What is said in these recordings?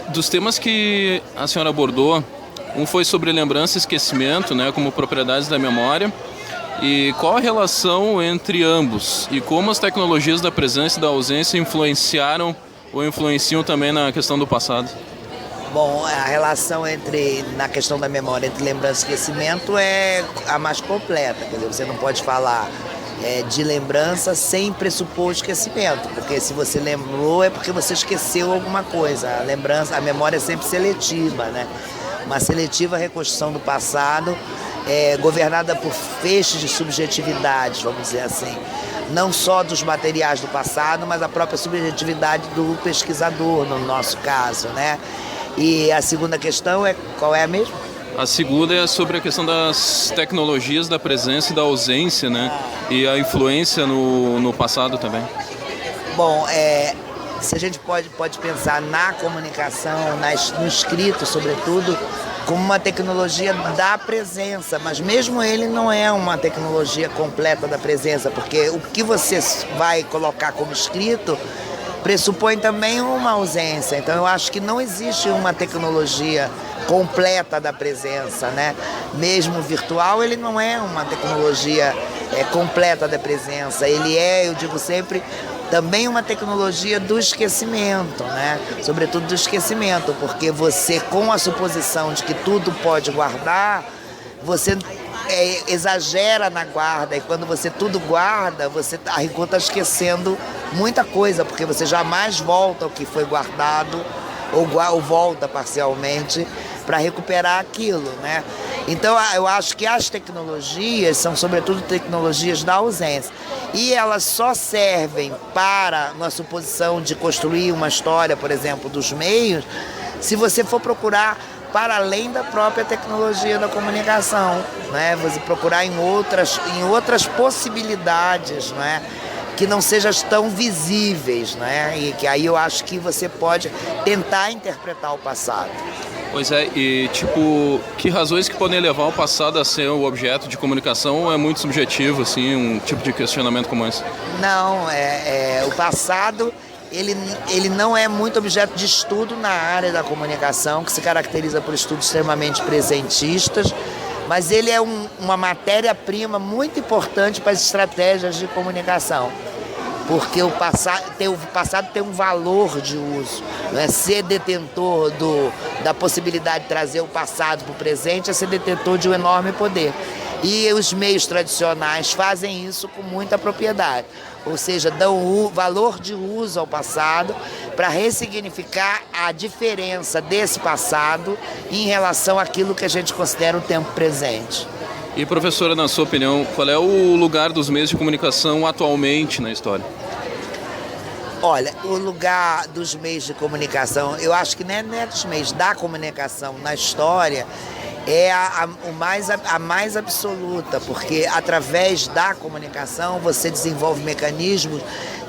Dos temas que a senhora abordou, um foi sobre lembrança e esquecimento, né, como propriedades da memória. E qual a relação entre ambos? E como as tecnologias da presença e da ausência influenciaram ou influenciam também na questão do passado? Bom, a relação na questão da memória entre lembrança e esquecimento é a mais completa. Quer dizer, você não pode falar de lembrança sem pressupor o esquecimento, porque se você lembrou é porque você esqueceu alguma coisa. A memória é sempre seletiva, né? Uma seletiva reconstrução do passado, governada por feixes de subjetividades, vamos dizer assim. Não só dos materiais do passado, mas a própria subjetividade do pesquisador, no nosso caso, né? E a segunda questão qual é a mesma? A segunda é sobre a questão das tecnologias da presença e da ausência, né? E a influência no passado também. Bom, se a gente pode pensar na comunicação, no escrito, sobretudo, como uma tecnologia da presença, mas mesmo ele não é uma tecnologia completa da presença, porque o que você vai colocar como escrito pressupõe também uma ausência. Então eu acho que não existe uma tecnologia completa da presença, né? Mesmo virtual, ele não é uma tecnologia completa da presença. Ele eu digo sempre, também uma tecnologia do esquecimento, né? Sobretudo do esquecimento, porque você, com a suposição de que tudo pode guardar, você exagera na guarda, e quando você tudo guarda, você está esquecendo muita coisa, porque você jamais volta ao que foi guardado, ou volta parcialmente para recuperar aquilo, né? Então eu acho que as tecnologias são sobretudo tecnologias da ausência, e elas só servem para, na suposição de construir uma história, por exemplo, dos meios, se você for procurar para além da própria tecnologia da comunicação, né? Você procurar em outras possibilidades, né? Que não sejam tão visíveis, né? E que aí eu acho que você pode tentar interpretar o passado. Pois é, e que razões que podem levar o passado a ser o objeto de comunicação é muito subjetivo, assim, um tipo de questionamento como esse? Não, o passado ele não é muito objeto de estudo na área da comunicação, que se caracteriza por estudos extremamente presentistas, mas ele é uma matéria-prima muito importante para as estratégias de comunicação, porque o passado tem um valor de uso, né? Ser detentor da possibilidade de trazer o passado para o presente é ser detentor de um enorme poder. E os meios tradicionais fazem isso com muita propriedade, ou seja, dão o valor de uso ao passado para ressignificar a diferença desse passado em relação àquilo que a gente considera o tempo presente. E professora, na sua opinião, qual é o lugar dos meios de comunicação atualmente na história? Olha, o lugar dos meios de comunicação, eu acho que não é dos meios da comunicação na história, é a mais absoluta, porque através da comunicação você desenvolve mecanismos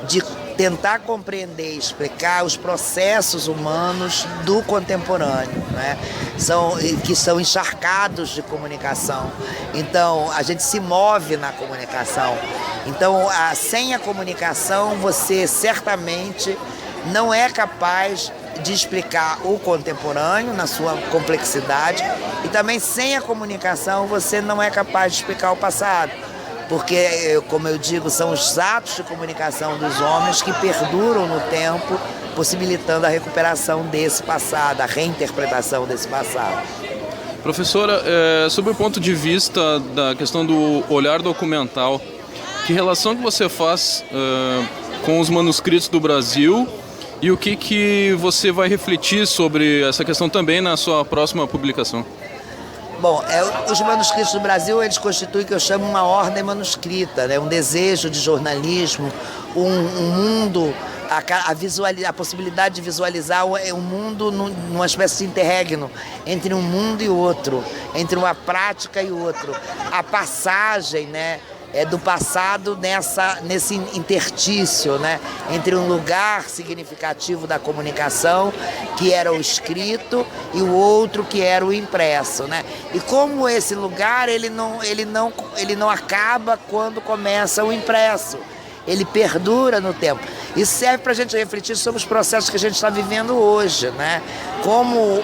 de tentar compreender e explicar os processos humanos do contemporâneo, né? Que são encharcados de comunicação. Então, a gente se move na comunicação. Então, sem a comunicação, você certamente não é capaz de explicar o contemporâneo na sua complexidade, e também sem a comunicação você não é capaz de explicar o passado, porque, como eu digo, são os atos de comunicação dos homens que perduram no tempo, possibilitando a recuperação desse passado, a reinterpretação desse passado. Professora, sob o ponto de vista da questão do olhar documental, que relação que você faz com os manuscritos do Brasil? E o que você vai refletir sobre essa questão também na sua próxima publicação? Bom, os manuscritos do Brasil, eles constituem o que eu chamo uma ordem manuscrita, né? Um desejo de jornalismo, um mundo, a possibilidade de visualizar um mundo numa espécie de interregno entre um mundo e outro, entre uma prática e outro. A passagem, né? Do passado nesse intertício, né? Entre um lugar significativo da comunicação, que era o escrito, e o outro que era o impresso, né? E como esse lugar ele não acaba quando começa o impresso. ele perdura no tempo. Isso serve para a gente refletir sobre os processos que a gente está vivendo hoje, né? Como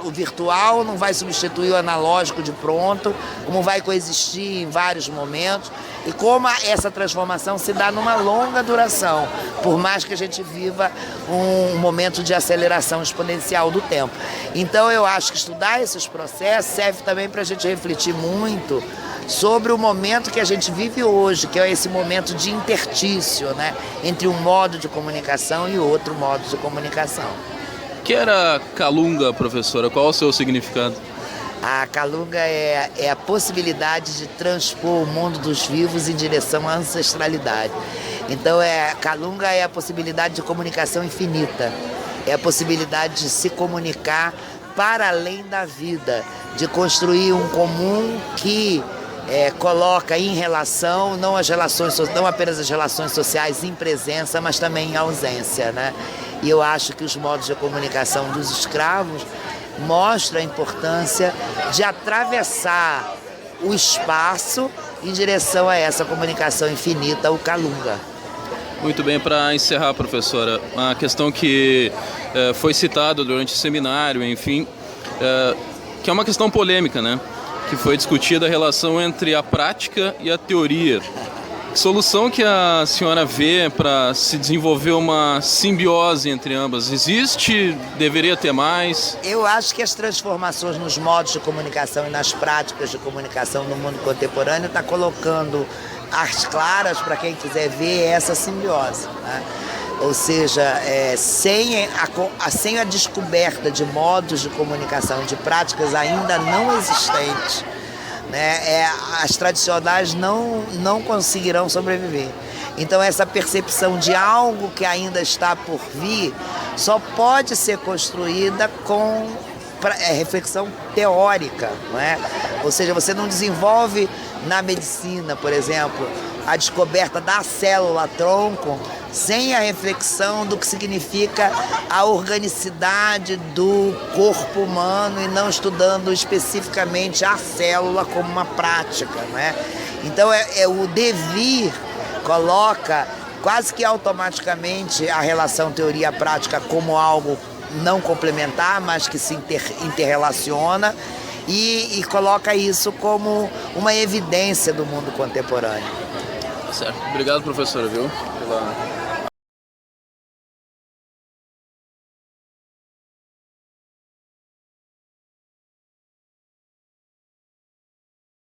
o virtual não vai substituir o analógico de pronto, como vai coexistir em vários momentos e como essa transformação se dá numa longa duração, por mais que a gente viva um momento de aceleração exponencial do tempo. Então eu acho que estudar esses processos serve também para a gente refletir muito sobre o momento que a gente vive hoje, que é esse momento de interstício, né, entre um modo de comunicação e outro modo de comunicação. O que era Calunga, professora? Qual o seu significado? A Calunga é a possibilidade de transpor o mundo dos vivos em direção à ancestralidade. Então, Calunga é a possibilidade de comunicação infinita, é a possibilidade de se comunicar para além da vida, de construir um comum que coloca em relação, não apenas as relações sociais em presença, mas também em ausência, né? E eu acho que os modos de comunicação dos escravos mostram a importância de atravessar o espaço em direção a essa comunicação infinita, o Calunga. Muito bem, para encerrar, professora, a questão que foi citada durante o seminário, enfim, que é uma questão polêmica, né? Que foi discutida a relação entre a prática e a teoria. Que solução que a senhora vê para se desenvolver uma simbiose entre ambas? Existe? Deveria ter mais? Eu acho que as transformações nos modos de comunicação e nas práticas de comunicação no mundo contemporâneo está colocando às claras para quem quiser ver essa simbiose, né? Ou seja, sem a descoberta de modos de comunicação, de práticas ainda não existentes, né, as tradicionais não conseguirão sobreviver. Então essa percepção de algo que ainda está por vir só pode ser construída com reflexão teórica, não é? Ou seja, você não desenvolve na medicina, por exemplo, a descoberta da célula-tronco sem a reflexão do que significa a organicidade do corpo humano e não estudando especificamente a célula como uma prática, né? Então o devir coloca quase que automaticamente a relação teoria-prática como algo não complementar, mas que se interrelaciona e coloca isso como uma evidência do mundo contemporâneo. Certo. Obrigado, professora, viu?